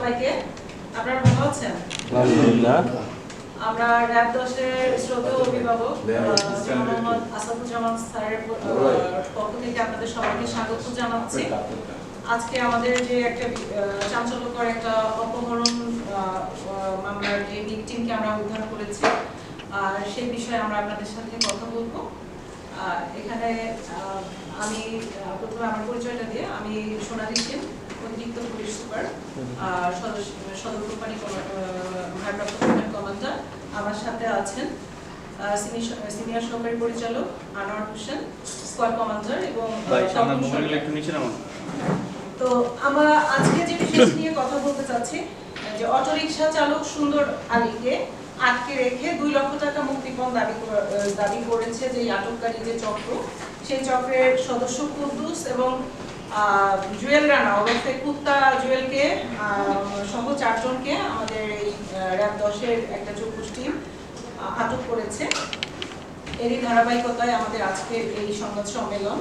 সবাইকে। আপনারা ভালো আছেন? আলহামদুলিল্লাহ। আমরা র‍্যাব 10 এর শ্রদ্ধেয় অভিভাবক মোহাম্মদ আসাদুজ্জামান স্যারের পক্ষ থেকে আপনাদের সবাইকে স্বাগত জানাচ্ছি। আজকে আমাদের যে একটা চাঞ্চল্যকর একটা অপহরণ মামলার যে ভিকটিমকে আমরা উদ্ধার করেছি, সেই বিষয়ে আমরা আপনাদের সাথে কথা বলবো। এখানে আমি প্রথমে আমার পরিচয়টা দিয়ে, আমি সোনালী সেন, অতিরিক্ত পুলিশ সুপার, সদর কোম্পানি ভারপ্রাপ্ত প্রধান কমান্ডার। আমার সাথে আছেন সিনিয়র সহকারী পরিচালক আনোয়ার হোসেন, স্কোয়াড কমান্ডার। এবং তো আমরা আজকে যে বিষয় নিয়ে কথা বলতে চাচ্ছি, যে অটোরিকশা চালক সুন্দর আলীকে আটকে রেখে 2 লক্ষ টাকা মুক্তিপণ দাবি করেছে যে আটককারী যে চক্র, সেই চক্রের সদস্য কুদ্দুস এবং জুয়েল রানা ওরফে কুত্তা জুয়েলকে সহ 4 জনকে আমাদের এই র‍্যাব 10 এর একটা চৌকস টিম আটক করেছে। এরই ধারাবাহিকতায় আমাদের আজকের এই সংবাদ সম্মেলন।